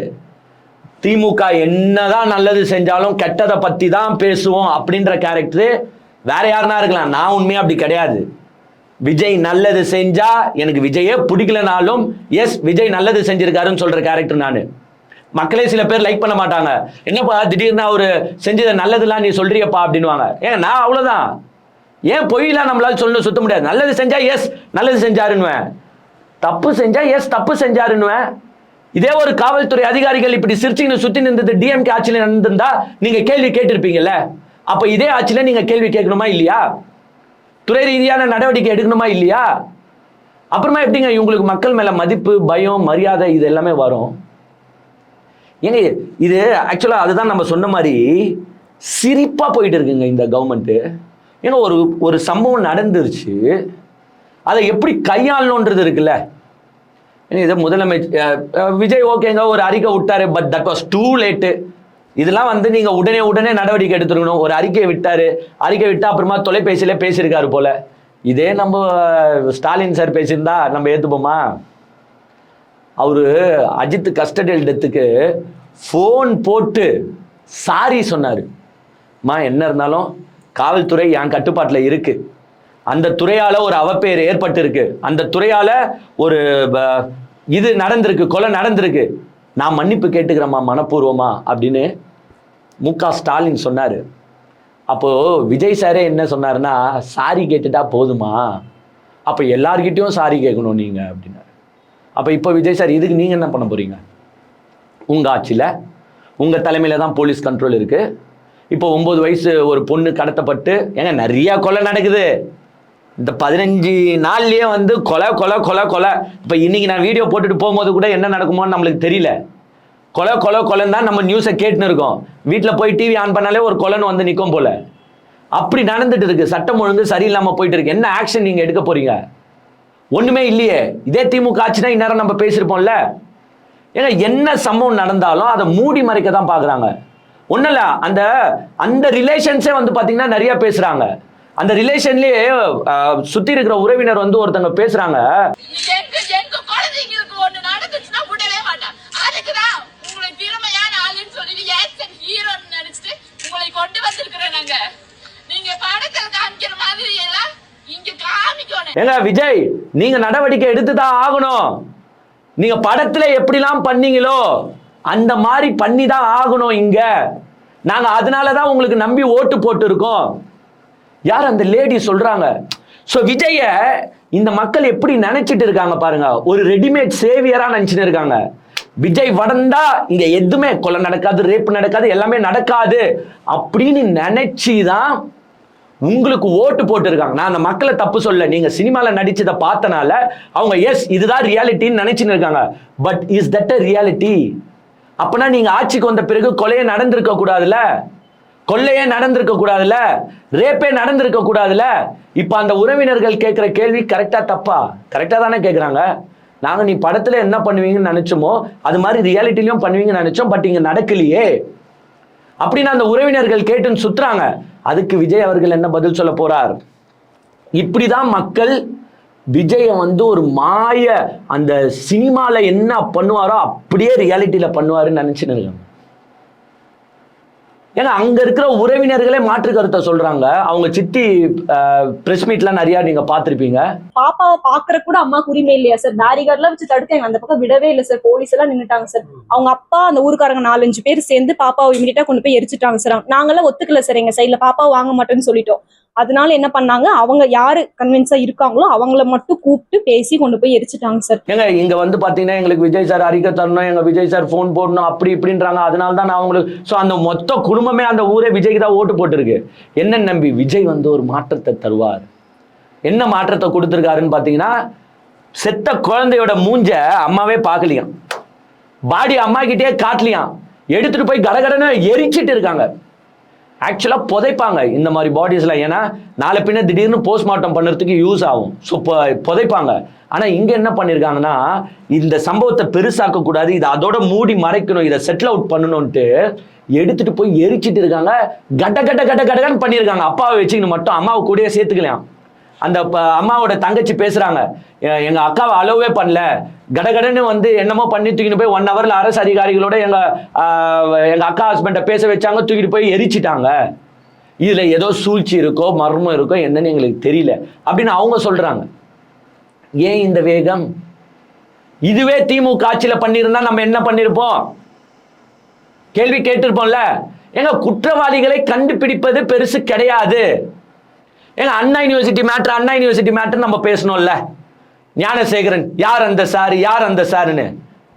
திமுக என்னதான் நல்லது செஞ்சாலும் கெட்டதை பத்தி தான் பேசுவோம் அப்படின்ற கேரக்டர் வேற யாருன்னா இருக்கலாம். நான் உண்மையா அப்படி கிடையாது. விஜய் நல்லது செஞ்சா எனக்கு விஜயே பிடிக்கலனாலும் எஸ் விஜய் நல்லது செஞ்சிருக்காருன்னு சொல்ற கேரக்டர் நான். மக்களே சில பேர் லைக் பண்ண மாட்டாங்க, என்னப்பா திடீர்னு அவரு செஞ்சது நல்லதுலாம் நீ சொல்றியப்பா அப்படின்னுவாங்க. ஏங்க நான் அவ்வளவுதான். ஏன் பொய்லாம் நம்மளால சொல்லணும் சுத்த முடியாது. நல்லது செஞ்சா எஸ் நல்லது செஞ்சாருன்னுவேன், தப்பு செஞ்சா எஸ் தப்பு செஞ்சாருன்னுவேன். இதே ஒரு காவல்துறை அதிகாரிகள் இப்படி சிரிச்சுன்னு சுத்தி நின்றது டிஎம்கே ஆட்சியில் நடந்திருந்தா நீங்க கேள்வி கேட்டிருப்பீங்கல்ல. அப்ப இதே ஆட்சியில நீங்க கேள்வி கேட்கணுமா இல்லையா? துறை ரீதியான நடவடிக்கை எடுக்கணுமா இல்லையா? அப்புறமா எப்படிங்க இவங்களுக்கு மக்கள் மேல மதிப்பு பயம் மரியாதை இது எல்லாமே வரும்? ஏங்க இது ஆக்சுவலா அதுதான் நம்ம சொன்ன மாதிரி சிரிப்பா போயிட்டு இருக்குங்க இந்த கவர்மெண்ட். ஏன்னா ஒரு சம்பவம் நடந்துருச்சு, அதை எப்படி கையாளணுன்றது இருக்குல்ல. இதை முதலமைச்சர் விஜய் ஓகேங்க ஒரு அறிக்கை விட்டாரு, but that was too late. இதெல்லாம் வந்து நீங்க உடனே நடவடிக்கை எடுத்துருக்கணும். ஒரு அறிக்கையை விட்டாரு, அறிக்கை விட்டா அப்புறமா தொலைபேசியில பேசியிருக்காரு போல. இதே நம்ம ஸ்டாலின் சார் பேசியிருந்தா நம்ம ஏத்துப்போமா? அவரு அஜித் கஸ்டடியல் டெத்துக்கு ஃபோன் போட்டு சாரி சொன்னார். என்ன இருந்தாலும் காவல்துறை என் கட்டுப்பாட்டில் இருக்கு, அந்த துறையால் ஒரு அவப்பெயர் ஏற்பட்டு இருக்கு, அந்த துறையால் ஒரு இது நடந்திருக்கு, கொலை நடந்திருக்கு, நான் மன்னிப்பு கேட்டுக்கிறேம்மா மனப்பூர்வமா அப்படின்னு மு.க. ஸ்டாலின் சொன்னார். அப்போது விஜய் சாரே என்ன சொன்னார்னா, சாரி கேட்டுட்டா போதுமா, அப்போ எல்லார்கிட்டையும் சாரி கேட்கணும் நீங்கள் அப்படின்னாரு. அப்போ இப்போ விஜய் சார் இதுக்கு நீங்கள் என்ன பண்ண போகிறீங்க? உங்கள் ஆட்சியில் உங்கள் தலைமையில் தான் போலீஸ் கண்ட்ரோல் இருக்குது. இப்போ 9 வயசு ஒரு பொண்ணு கடத்தப்பட்டு, ஏங்க நிறையா கொலை நடக்குது இந்த 15 நாள்லேயே வந்து கொலை கொலை கொலை கொலை. இப்போ இன்றைக்கி நான் வீடியோ போட்டுட்டு போகும்போது கூட என்ன நடக்குமோன்னு நம்மளுக்கு தெரியல. கொலை கொலை கொலைன்னு தான் நம்ம நியூஸை கேட்டுன்னு இருக்கோம். வீட்டில் போய் டிவி ஆன் பண்ணாலே ஒரு கொலைன்னு வந்து நிற்கும் போல. அப்படி நடந்துட்டு இருக்கு. சட்டம் ஒழுங்கு சரியில்லாமல் போயிட்டு இருக்கு. என்ன ஆக்ஷன் நீங்கள் எடுக்க போறீங்க? ஒன்றுமே இல்லையே. இதே திமுக ஆட்சினா இந்நேரம் நம்ம பேசியிருப்போம்ல. ஏன்னா என்ன சம்பவம் நடந்தாலும் அதை மூடி மறைக்க தான் பார்க்குறாங்க. ஒன்றும் இல்லை, அந்த ரிலேஷன்ஸே வந்து பார்த்தீங்கன்னா நிறைய பேசுகிறாங்க. அந்த ரிலேஷன்லேயே சுற்றி இருக்கிற உறவினர் வந்து ஒருத்தங்க பேசுகிறாங்க, ஏங்க விஜய் நீங்க நடவடிக்கை எடுத்துதான் ஆகணும். நீங்க படத்துல எப்படிலாம் பண்ணீங்களோ அந்த மாதிரி பண்ணி தான் ஆகணும். இங்க நாங்க அதனாலதான் உங்களுக்கு நம்பி ஓட்டு போட்டு இருக்கோம். யார் அந்த லேடி சொல்றாங்க. சோ விஜய இந்த மக்கள் எப்படி நினைச்சிட்டு இருக்காங்க பாருங்க. ஒரு ரெடிமேட் சேவியரா நினைச்சிட்டு இருக்காங்க. விஜய் வளர்ந்தா இங்க எதுவுமே கொலை நடக்காது, ரேப் நடக்காது, எல்லாமே நடக்காது அப்படின்னு நினைச்சுதான் உங்களுக்கு ஓட்டு போட்டு இருக்காங்க. நான் அந்த மக்களை தப்பு சொல்ல, நீங்க சினிமால நடிச்சதை பார்த்தனால அவங்க எஸ் இதுதான் ரியாலிட்டின்னு நினைச்சுன்னு இருக்காங்க. But is that a reality? அப்பனா நீங்க ஆட்சிக்கு வந்த பிறகு கொலையே நடந்திருக்க கூடாதுல்ல, கொள்ளையே நடந்திருக்க கூடாதுல்ல, ரேப்பே நடந்திருக்க கூடாதுல்ல. இப்ப அந்த உறவினர்கள் கேட்கிற கேள்வி கரெக்டா தப்பா? கரெக்டா தானே கேட்கிறாங்க. நாங்க நீ படத்துல என்ன பண்ணுவீங்கன்னு நினைச்சோமோ அது மாதிரி ரியாலிட்டிலையும் பண்ணுவீங்கன்னு நினைச்சோம். பட் இங்க நடக்கலையே அப்படின்னு அந்த உறவினர்கள் கேட்டுன்னு சுத்துறாங்க. அதுக்கு விஜய் அவர்கள் என்ன பதில் சொல்ல போறார்? இப்படிதான் மக்கள் விஜய வந்து ஒரு மாய அந்த சினிமால என்ன பண்ணுவாரோ அப்படியே ரியாலிட்டியில பண்ணுவாருன்னு நினைச்சுன்னு இருக்காங்க. ஏன்னா அங்க இருக்கிற உறவினர்களே மாற்று கருத்தை சொல்றாங்க. அவங்க சித்தி பிரஸ் மீட்லாம் நிறைய நீங்க பாத்திருப்பீங்க. பாப்பாவை பாக்குற கூட அம்மாக்கு உரிமை இல்லையா சார்? பேரிகார்ட்லாம் வச்சு தடுத்தாங்க, அந்த பக்கம் விடவே இல்லை சார். போலீஸ் எல்லாம் நின்னுட்டாங்க சார். அவங்க அப்பா அந்த ஊருக்காரங்க 4-5 பேர் சேர்ந்து பாப்பாவை இமீடியட்டா கொண்டு போய் எரிச்சுட்டாங்க சார். நாங்கெல்லாம் ஒத்துக்கல சார், எங்க சைட்ல பாப்பாவை வாங்க மாட்டேன்னு சொல்லிட்டோம். அதனால என்ன பண்ணாங்க, அவங்க யாரு கன்வின்ஸா இருக்காங்களோ அவங்கள மட்டும் கூப்பிட்டு பேசி கொண்டு போய் எரிச்சுட்டாங்க சார். ஏங்க இங்க வந்து பாத்தீங்கன்னா எங்களுக்கு விஜய் சார் அறிக்கை தரணும், எங்க விஜய் சார் போன் போடணும் அப்படி இப்படின்றாங்க. அதனால தான் நான் அவங்களுக்கு அந்த மொத்த குடும்பமே அந்த ஊரே விஜய்க்கு தான் ஓட்டு போட்டுருக்கு. என்ன நம்பி விஜய் வந்து ஒரு மாற்றத்தை தருவார். என்ன மாற்றத்தை கொடுத்துருக்காருன்னு பாத்தீங்கன்னா, செத்த குழந்தையோட மூஞ்ச அம்மாவே பார்க்கலையாம், பாடி அம்மா கிட்டே காட்டலையாம், எடுத்துட்டு போய் கடகடன்னு எரிச்சிட்டு இருக்காங்க. ஆக்சுவலாக புதைப்பாங்க இந்த மாதிரி பாடிஸ்லாம். ஏன்னா நாளை பின்ன திடீர்னு போஸ்ட்மார்ட்டம் பண்ணுறதுக்கு யூஸ் ஆகும். ஸோ புதைப்பாங்க. ஆனால் இங்கே என்ன பண்ணியிருக்காங்கன்னா, இந்த சம்பவத்தை பெருசாக்கக்கூடாது, இதை அதோட மூடி மறைக்கணும், இதை செட்டில் அவுட் பண்ணணும்ட்டு எடுத்துட்டு போய் எரிச்சிட்டு இருக்காங்க. கட்ட கட்ட கட்ட கட்டன்னு பண்ணியிருக்காங்க. அப்பாவை வச்சுக்கின்னு மட்டும் அம்மாவை கூடயே சேர்த்துக்கலாம். அந்த அம்மாவோட தங்கச்சி பேசுறாங்க, எங்க அக்காவை அலோவே பண்ணல, கடகடன்னு வந்து என்னமோ பண்ணி தூக்கிட்டு போய் 1 ஹவர்ல அரசு அதிகாரிகளோட எங்க அக்கா ஹஸ்பண்டை பேச வச்சாங்க, தூக்கிட்டு போய் எரிச்சிட்டாங்க. இதுல ஏதோ சூழ்ச்சி இருக்கோ மர்மம் இருக்கோ என்னன்னு எங்களுக்கு தெரியல அப்படின்னு அவங்க சொல்றாங்க. ஏன் இந்த வேகம்? இதுவே திமுக ஆட்சியில பண்ணியிருந்தா நம்ம என்ன பண்ணிருப்போம்? கேள்வி கேட்டிருப்போம்ல. எங்க குற்றவாளிகளை கண்டுபிடிப்பது பெருசு கிடையாது. ஏங்க அண்ணா யூனிவர்சிட்டி மேட்டர் நம்ம பேசணும்ல. ஞானசேகரன் யார் அந்த சார், யார் அந்த சாருன்னு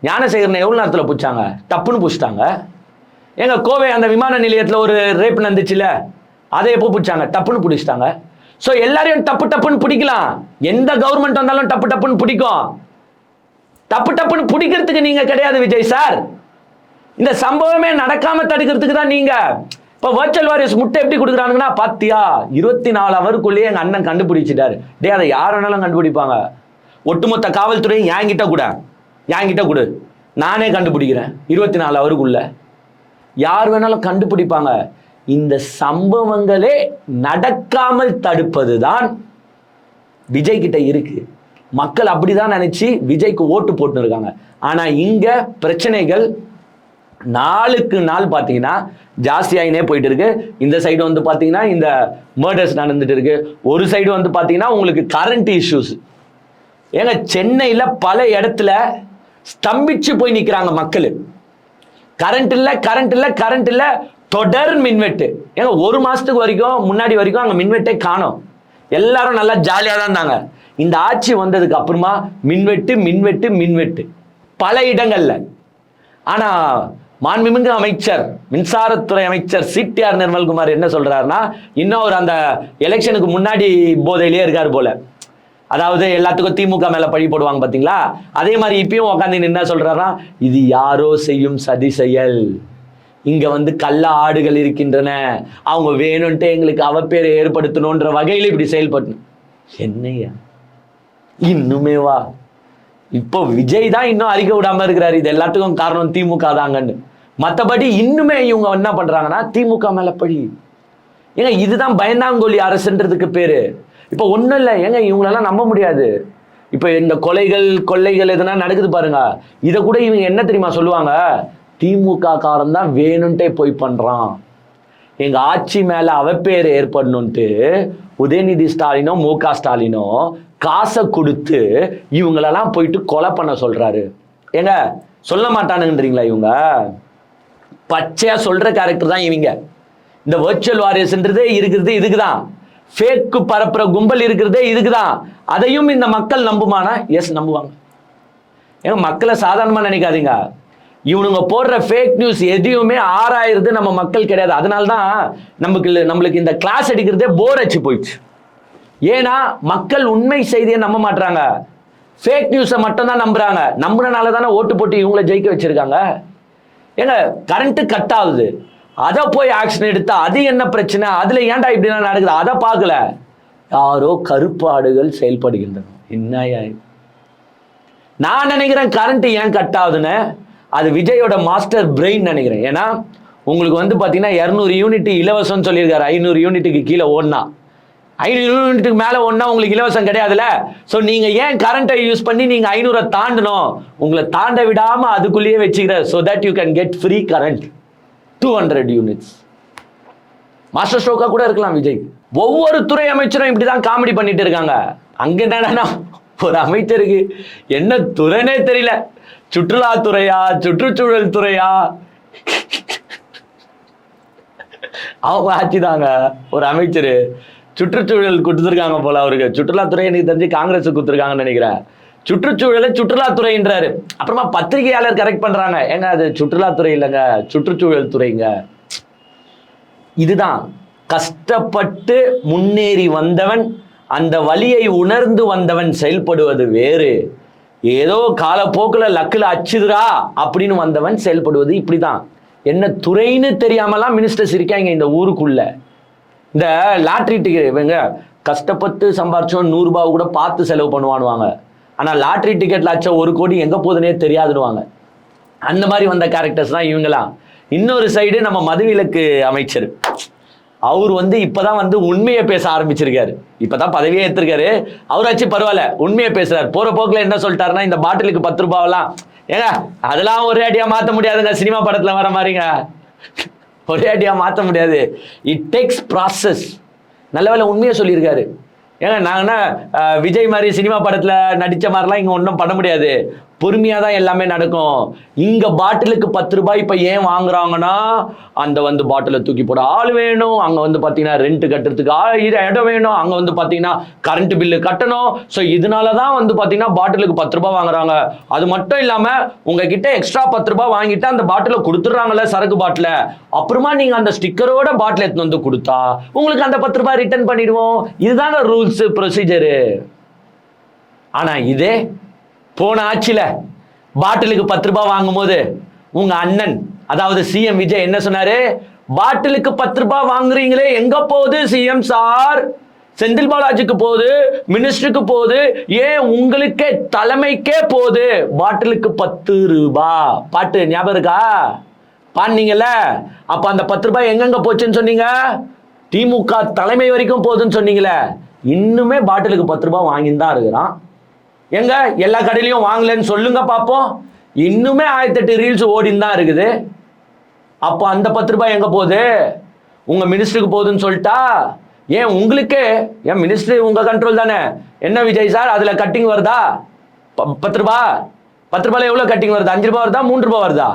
ஞானசேகரனை எவ்வளவு நேரத்தில் பிடிச்சாங்க? டப்புன்னு பிடிச்சிட்டாங்க. எங்க கோவை அந்த விமான நிலையத்தில் ஒரு ரேப் நடந்துச்சுல, அதை எப்போ பிடிச்சாங்க? டப்புன்னு பிடிச்சிட்டாங்க. ஸோ எல்லாரையும் டப்பு டப்புன்னு பிடிக்கலாம். எந்த கவர்மெண்ட் வந்தாலும் டப்பு டப்புன்னு பிடிக்கும். டப்பு டப்புன்னு பிடிக்கிறதுக்கு நீங்க கிடையாது விஜய் சார். இந்த சம்பவமே நடக்காம தடுக்கிறதுக்கு தான் நீங்க. இப்போ வர்ச்சுவல் வாரியர்ஸ் முட்டை எப்படி கொடுக்குறானுங்கன்னா, பாத்தியா 24 ஹவருக்குள்ளேயே எங்கள் அண்ணன் கண்டுபிடிச்சிட்டாரு. டே அதை யார் வேணாலும் கண்டுபிடிப்பாங்க. ஒட்டுமொத்த காவல்துறையும் என்கிட்ட கொடு, நானே கண்டுபிடிக்கிறேன் 24 ஹவருக்குள்ள. யார் வேணாலும் கண்டுபிடிப்பாங்க. இந்த சம்பவங்களே நடக்காமல் தடுப்பது தான் விஜய் கிட்ட இருக்கு. மக்கள் அப்படிதான் நினைச்சு விஜய்க்கு ஓட்டு போட்டு இருக்காங்க. ஆனா இங்க பிரச்சனைகள் நாளுக்கு நாள் பார்த்தீங்கன்னா ஜாஸ்தியாகினே போயிட்டு இருக்கு. இந்த சைடு வந்து பார்த்தீங்கன்னா இந்த மர்டர்ஸ் நடந்துட்டு இருக்கு. ஒரு சைடு வந்து பார்த்தீங்கன்னா உங்களுக்கு கரண்ட் இஷ்யூஸ். ஏங்க சென்னையில் பல இடத்துல ஸ்தம்பிச்சு போய் நிற்கிறாங்க மக்கள். கரண்ட் இல்லை தொடர் மின்வெட்டு. ஏங்க ஒரு மாசத்துக்கு வரைக்கும் முன்னாடி வரைக்கும் அங்கே மின்வெட்டே காணோம். எல்லாரும் நல்லா ஜாலியாக தான் இருந்தாங்க. இந்த ஆட்சி வந்ததுக்கு அப்புறமா மின்வெட்டு பல இடங்கள்ல. ஆனா மாண்புமிகு அமைச்சர் மின்சாரத்துறை அமைச்சர் CTR நிர்மல்குமார் என்ன சொல்றாருன்னா, இன்னும் அவர் அந்த எலெக்ஷனுக்கு முன்னாடி போதையிலே இருக்காரு போல. அதாவது எல்லாத்துக்கும் திமுக மேல பழி போடுவாங்க பாத்தீங்களா, அதே மாதிரி இப்பயும் உட்காந்து என்ன சொல்றாருன்னா, இது யாரோ செய்யும் சதி செயல், இங்க வந்து கள்ள ஆடுகள் இருக்கின்றன, அவங்க வேணும்ட்டு எங்களுக்கு அவப்பேரை ஏற்படுத்தணும்ன்ற வகையில் இப்படி செயல்பட்டு. என்னையா இன்னுமே வா, இப்போ விஜய் தான் இன்னும் அறிக்கை விடாம இருக்கிறாரு, இது எல்லாத்துக்கும் காரணம் திமுக தாங்கன்னு. மற்றபடி இன்னுமே இவங்க என்ன பண்றாங்கன்னா திமுக மேல பழி. ஏங்க இதுதான் பயந்தாங்கோலி அரசுன்றதுக்கு பேரு. இப்போ ஒன்றும் இல்லை ஏங்க, இவங்களெல்லாம் நம்ப முடியாது. இப்போ இந்த கொள்ளைகள் எதுனா நடக்குது பாருங்க, இதை கூட இவங்க என்ன தெரியுமா சொல்லுவாங்க, திமுக காரன் தான் வேணும்ட்டே போய் பண்றான், எங்க ஆட்சி மேல அவப்பேர் ஏற்படணும்ட்டு உதயநிதி ஸ்டாலினோ MK ஸ்டாலினோ காசை கொடுத்து இவங்களெல்லாம் போயிட்டு கொலை பண்ண சொல்றாரு. ஏங்க சொல்ல மாட்டானுன்றீங்களா? இவங்க பச்சையா சொல்ற கேரக்டர் தான் இவங்க. இந்த வர்ச்சுவல் வாரியர்ஸ்ன்றதே இருக்கிறது இதுக்குதான், ஃபேக்கு பரப்புற கும்பல் இருக்கிறதே இதுக்குதான். அதையும் இந்த மக்கள் நம்புமானா? எஸ் நம்புவாங்க. ஏங்க மக்களை சாதாரணமா நினைக்காதீங்க. இவனுங்க போடுற ஃபேக் நியூஸ் எதையுமே ஆராயிறது நம்ம மக்கள் கிடையாது. அதனால்தான் நம்மளுக்கு இந்த கிளாஸ் எடுக்கிறதே போர் அடிச்சு போயிடுச்சு. ஏன்னா மக்கள் உண்மை செய்தியை நம்ப மாட்டாங்க, ஃபேக் நியூஸை மட்டும் தான் நம்புறாங்க. நம்புறனால தானே ஓட்டு போட்டு இவங்களை ஜெயிக்க வச்சிருக்காங்க. ஏங்க கரண்ட் கட் ஆகுது, அதை போய் ஆக்ஷன் எடுத்தா அது என்ன பிரச்சனை, அதுல ஏன்டா இப்படிலாம் நடக்குது அதை பார்க்கல, யாரோ கருப்பாடுகள் செயல்படுகின்றன. என்ன நான் நினைக்கிறேன் கரண்ட் ஏன் கட் ஆகுதுன்னு, அது விஜயோட மாஸ்டர் பிரெயின் நினைக்கிறேன். ஏன்னா உங்களுக்கு வந்து பார்த்தீங்கன்னா 200 யூனிட் இலவசம்னு சொல்லியிருக்காரு. 500 யூனிட்டுக்கு கீழே ஓடனா, 500 யூனிட்டுக்கு மேலே ஓடனா உங்களுக்கு இலவசம் கிடையாதுல்ல. ஸோ நீங்கள் ஏன் கரண்ட்டை யூஸ் பண்ணி நீங்கள் 500 தாண்டணும், உங்களை தாண்ட விடாமல் அதுக்குள்ளேயே வச்சுக்கிற, so that you can get free current 200 units. Master ஸ்ட்ரோக்கா கூட இருக்கலாம் விஜய். ஒவ்வொரு துறை அமைச்சரும் இப்படி தான் காமெடி பண்ணிட்டு இருக்காங்க. அங்கே என்னன்னா ஒரு அமைச்சருக்கு என்ன துறைனே தெரியல, சுற்றுலாத்துறையா சுற்றுச்சூழல் துறையா, அவங்க ஆட்சிதாங்க. ஒரு அமைச்சர் சுற்றுச்சூழல் கொடுத்துருக்காங்க போல அவருக்கு. சுற்றுலாத்துறை எனக்கு தெரிஞ்சு காங்கிரஸ் கொடுத்துருக்காங்கன்னு நினைக்கிறேன். சுற்றுச்சூழலை சுற்றுலாத்துறைன்றாரு. அப்புறமா பத்திரிகையாளர் கரெக்ட் பண்றாங்க, ஏங்க அது சுற்றுலாத்துறை இல்லைங்க, சுற்றுச்சூழல் துறைங்க. இதுதான் கஷ்டப்பட்டு முன்னேறி வந்தவன், அந்த வழியை உணர்ந்து வந்தவன் செயல்படுவது வேறு. ஏதோ காலப்போக்கில் லக்கில் அச்சுதுரா அப்படின்னு வந்தவன் செயல்படுவது இப்படிதான். என்ன துறைன்னு தெரியாமலாம் மினிஸ்டர்ஸ் இருக்காங்க இந்த ஊருக்குள்ள. இந்த லாட்ரி டிக்கெட் இவங்க கஷ்டப்பட்டு சம்பாரிச்சோம் 100 ரூபாய் கூட பார்த்து செலவு பண்ணுவானுவாங்க. ஆனால் லாட்ரி டிக்கெட்ல அச்ச 1 கோடி எங்கே போகுதுன்னே தெரியாதுன்னுவாங்க. அந்த மாதிரி வந்த கேரக்டர்ஸ் தான் இவங்களாம். இன்னொரு சைடு நம்ம மதுவிலக்கு அமைச்சர், அவர் வந்து இப்போதான் வந்து உண்மையை பேச ஆரம்பிச்சிருக்காரு. இப்போதான் பதவியே எடுத்திருக்காரு. அவராச்சும் பரவாயில்ல உண்மையை பேசுறாரு. போகிற போக்கில் என்ன சொல்லிட்டாருன்னா, இந்த பாட்டிலுக்கு 10 ரூபாவெல்லாம் ஏங்க அதெல்லாம் ஒரே அடியாக மாற்ற முடியாதுங்க, சினிமா படத்தில் வர மாதிரிங்க ஒரே அடியாக மாற்ற முடியாது. It takes process. நல்ல வேலை உண்மையை சொல்லியிருக்காரு. ஏங்க நாங்கன்னா விஜய் மாதிரி சினிமா படத்தில் நடித்த மாதிரிலாம் இங்கே ஒன்றும் பண்ண முடியாது, பொறுமையாக தான் எல்லாமே நடக்கும். இங்கே பாட்டிலுக்கு 10 ரூபாய் இப்போ ஏன் வாங்குறாங்கன்னா, அந்த வந்து பாட்டிலை தூக்கி போட ஆள் வேணும், அங்கே வந்து பார்த்தீங்கன்னா ரெண்ட் கட்டுறதுக்கு இடம் வேணும், அங்கே வந்து பார்த்தீங்கன்னா கரண்ட் பில்லு கட்டணும். ஸோ இதனால தான் வந்து பார்த்தீங்கன்னா பாட்டிலுக்கு 10 ரூபாய் வாங்குறாங்க. அது மட்டும் இல்லாமல் உங்ககிட்ட எக்ஸ்ட்ரா 10 ரூபாய் வாங்கிட்டு அந்த பாட்டிலை கொடுத்துட்றாங்கல்ல, சரக்கு பாட்டில், அப்புறமா நீங்கள் அந்த ஸ்டிக்கரோட பாட்டில் எடுத்து வந்து கொடுத்தா உங்களுக்கு அந்த 10 ரூபாய் ரிட்டர்ன் பண்ணிடுவோம். இதுதாங்க ரூல்ஸு ப்ரொசீஜரு. ஆனால் இதே போன ஆட்சியில் பாட்டிலுக்கு 10 ரூபாய் வாங்கும்போது உங்க அண்ணன் அதாவது CM விஜய் என்ன சொன்னாரு, பாட்டிலுக்கு 10 ரூபாய் வாங்குறீங்களே எங்க போகுது CM சார், செந்தில் பாலாஜிக்கு போகுது, மினிஸ்டருக்கு போகுது, ஏன் உங்களுக்கே தலைமைக்கே போகுது, பாட்டிலுக்கு 10 ரூபாய். பாட்டு ஞாபகம் இருக்கா? பாடினீங்கல்ல. அப்ப அந்த 10 ரூபாய் எங்கெங்க போச்சுன்னு சொன்னீங்க, திமுக தலைமை வரைக்கும் போகுதுன்னு சொன்னீங்களே. இன்னுமே பாட்டிலுக்கு 10 ரூபாய் வாங்கின்னு தான் இருக்கிறான். எங்க எல்லா கடையிலையும் வாங்கலன்னு சொல்லுங்க பார்ப்போம். இன்னுமே 1008 ரீல்ஸ் ஓடின்னு தான் இருக்குது. அப்போ அந்த 10 ரூபாய் எங்க போகுது? உங்க மினிஸ்டருக்கு போகுதுன்னு சொல்லிட்டா? ஏன் உங்களுக்கு ஏன் மினிஸ்டர் உங்க கண்ட்ரோல் தானே? என்ன விஜய் சார் அதுல கட்டிங் வருதா? 10 ரூபாய் 10 ரூபாயில எவ்வளவு கட்டிங் வருதா? 5 ரூபாய் வருதா? 3 ரூபாய் வருதா?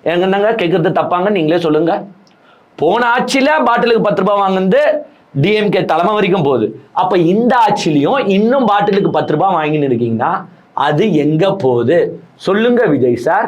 என்னங்க கேட்கறது தப்பாங்க, நீங்களே சொல்லுங்க. போன ஆட்சியில பாட்டிலுக்கு 10 ரூபாய் வாங்குது டிஎம்கே தலைமை வரைக்கும் போகுது. அப்ப இந்த ஆட்சியிலையும் இன்னும் பாட்டிலுக்கு 10 ரூபாய் வாங்கின்னு இருக்கீங்கன்னா அது எங்க போகுது சொல்லுங்க விஜய் சார்.